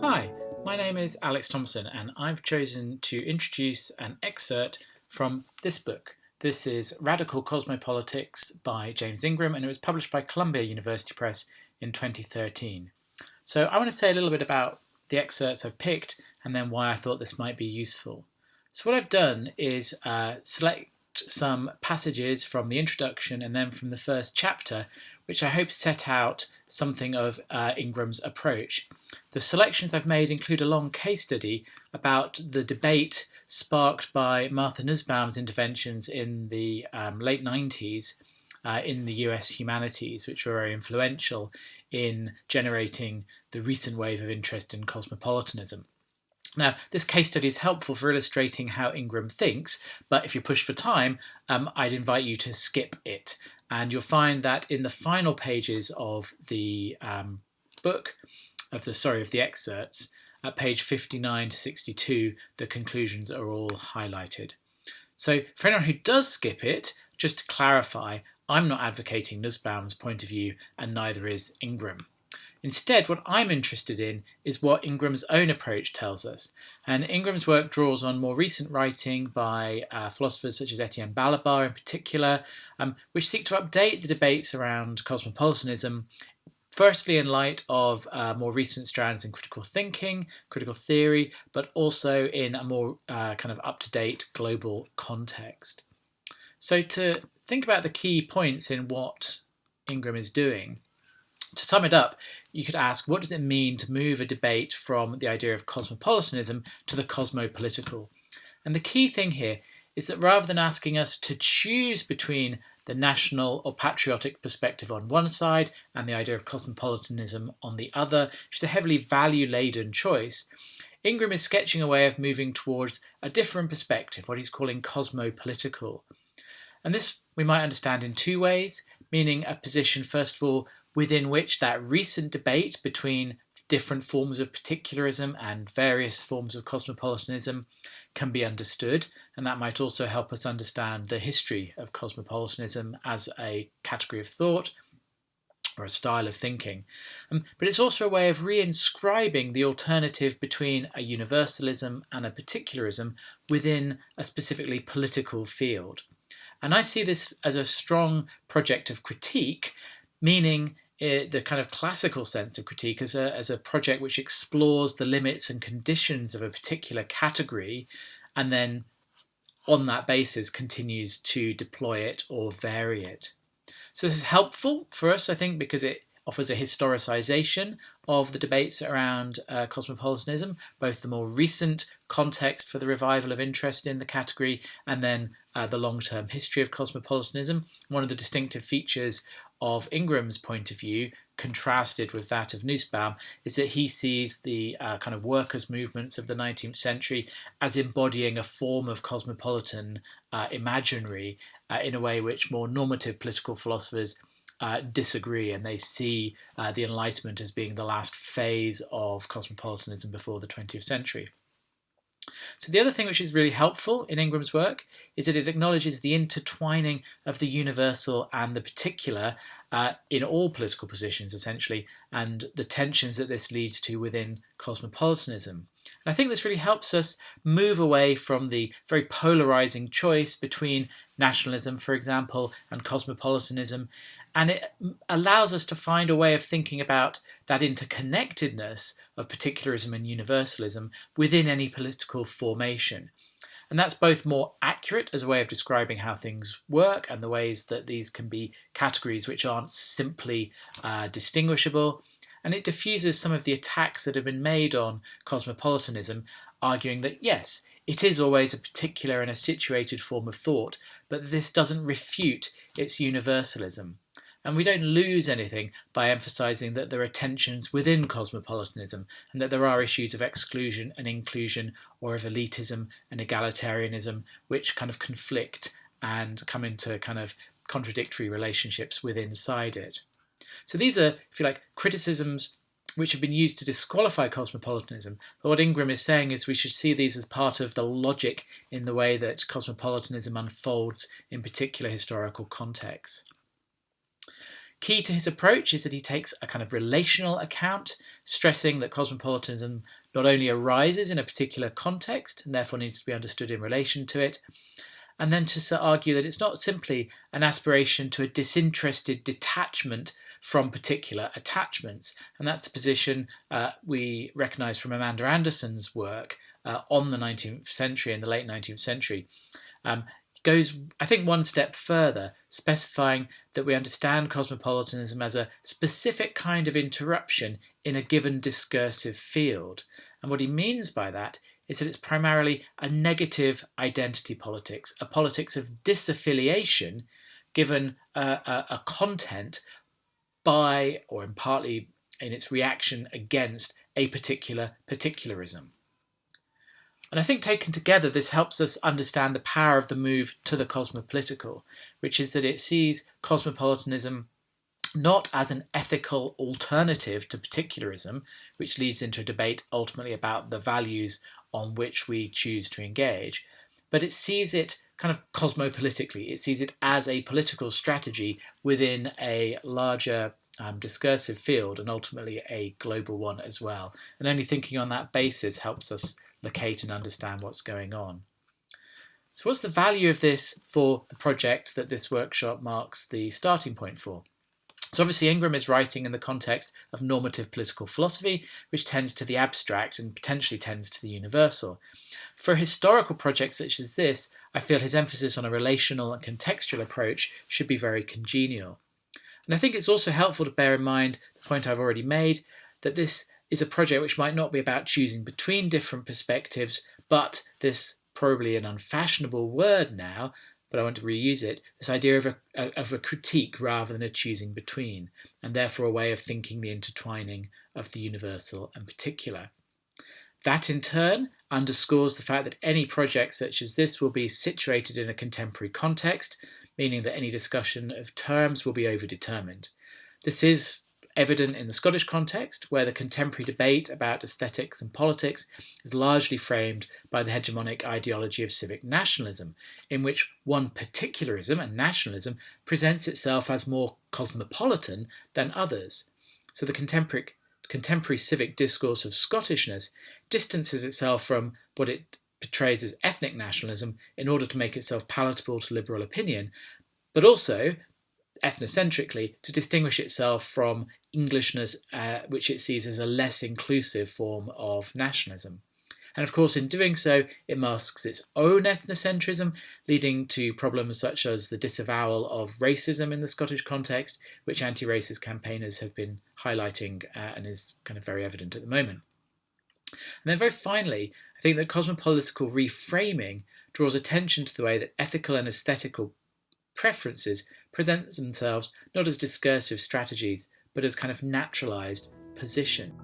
Hi, my name is Alex Thomson, and I've chosen to introduce an excerpt from this book. This is Radical Cosmopolitics by James Ingram, and it was published by Columbia University Press in 2013. So I want to say a little bit about the excerpts I've picked and then why I thought this might be useful. So what I've done is select some passages from the introduction and then from the first chapter, which I hope set out something of Ingram's approach. The selections I've made include a long case study about the debate sparked by Martha Nussbaum's interventions in the late 90s in the US humanities, which were very influential in generating the recent wave of interest in cosmopolitanism. Now, this case study is helpful for illustrating how Ingram thinks, but if you're pushed for time, I'd invite you to skip it. And you'll find that in the final pages of the book, of the excerpts, at page 59 to 62, the conclusions are all highlighted. So for anyone who does skip it, just to clarify, I'm not advocating Nussbaum's point of view, and neither is Ingram. Instead, what I'm interested in is what Ingram's own approach tells us. And Ingram's work draws on more recent writing by philosophers such as Etienne Balibar in particular, which seek to update the debates around cosmopolitanism, firstly in light of more recent strands in critical thinking, critical theory, but also in a more kind of up-to-date global context. So to think about the key points in what Ingram is doing, to sum it up, you could ask, what does it mean to move a debate from the idea of cosmopolitanism to the cosmopolitical? And the key thing here is that rather than asking us to choose between the national or patriotic perspective on one side and the idea of cosmopolitanism on the other, which is a heavily value-laden choice, Ingram is sketching a way of moving towards a different perspective, what he's calling cosmopolitical. And this we might understand in two ways, meaning a position, first of all, within which that recent debate between different forms of particularism and various forms of cosmopolitanism can be understood, and that might also help us understand the history of cosmopolitanism as a category of thought or a style of thinking. But it's also a way of reinscribing the alternative between a universalism and a particularism within a specifically political field. And I see this as a strong project of critique, meaning the kind of classical sense of critique as a project which explores the limits and conditions of a particular category and then on that basis continues to deploy it or vary it. So this is helpful for us, I think, because it offers a historicization of the debates around cosmopolitanism, both the more recent context for the revival of interest in the category and then the long-term history of cosmopolitanism. One of the distinctive features of Ingram's point of view, contrasted with that of Nussbaum, is that he sees the kind of workers' movements of the 19th century as embodying a form of cosmopolitan imaginary in a way which more normative political philosophers disagree, and they see the Enlightenment as being the last phase of cosmopolitanism before the 20th century. So the other thing which is really helpful in Ingram's work is that it acknowledges the intertwining of the universal and the particular in all political positions, essentially, and the tensions that this leads to within cosmopolitanism. And I think this really helps us move away from the very polarizing choice between nationalism, for example, and cosmopolitanism, and it allows us to find a way of thinking about that interconnectedness of particularism and universalism within any political formation. And that's both more accurate as a way of describing how things work and the ways that these can be categories which aren't simply distinguishable. And it diffuses some of the attacks that have been made on cosmopolitanism, arguing that yes, it is always a particular and a situated form of thought, but this doesn't refute its universalism. And we don't lose anything by emphasizing that there are tensions within cosmopolitanism and that there are issues of exclusion and inclusion or of elitism and egalitarianism which kind of conflict and come into kind of contradictory relationships within inside it. So these are, if you like, criticisms which have been used to disqualify cosmopolitanism. But what Ingram is saying is we should see these as part of the logic in the way that cosmopolitanism unfolds in particular historical contexts. Key to his approach is that he takes a kind of relational account, stressing that cosmopolitanism not only arises in a particular context and therefore needs to be understood in relation to it, and then to argue that it's not simply an aspiration to a disinterested detachment from particular attachments. And that's a position we recognise from Amanda Anderson's work on the 19th century and the late 19th century. Goes, I think, one step further, specifying that we understand cosmopolitanism as a specific kind of interruption in a given discursive field. And what he means by that is that it's primarily a negative identity politics, a politics of disaffiliation given a content by, or in partly in its reaction against, a particular particularism. And I think taken together, this helps us understand the power of the move to the cosmopolitical, which is that it sees cosmopolitanism not as an ethical alternative to particularism, which leads into a debate ultimately about the values on which we choose to engage, but it sees it kind of cosmopolitically. It sees it as a political strategy within a larger discursive field, and ultimately a global one as well. And only thinking on that basis helps us locate and understand what's going on. So what's the value of this for the project that this workshop marks the starting point for? So obviously Ingram is writing in the context of normative political philosophy, which tends to the abstract and potentially tends to the universal. For a historical project such as this, I feel his emphasis on a relational and contextual approach should be very congenial. And I think it's also helpful to bear in mind the point I've already made, that this is a project which might not be about choosing between different perspectives, but this, probably an unfashionable word now, but I want to reuse it, this idea of a critique rather than a choosing between, and therefore a way of thinking the intertwining of the universal and particular. That in turn underscores the fact that any project such as this will be situated in a contemporary context, meaning that any discussion of terms will be overdetermined. This is evident in the Scottish context, where the contemporary debate about aesthetics and politics is largely framed by the hegemonic ideology of civic nationalism, in which one particularism and nationalism presents itself as more cosmopolitan than others. So the contemporary civic discourse of Scottishness distances itself from what it portrays as ethnic nationalism in order to make itself palatable to liberal opinion, but also ethnocentrically to distinguish itself from Englishness, which it sees as a less inclusive form of nationalism. And of course, in doing so, it masks its own ethnocentrism, leading to problems such as the disavowal of racism in the Scottish context, which anti-racist campaigners have been highlighting and is kind of very evident at the moment. And then very finally, I think that cosmopolitical reframing draws attention to the way that ethical and aesthetical preferences present themselves not as discursive strategies, but as kind of naturalized position.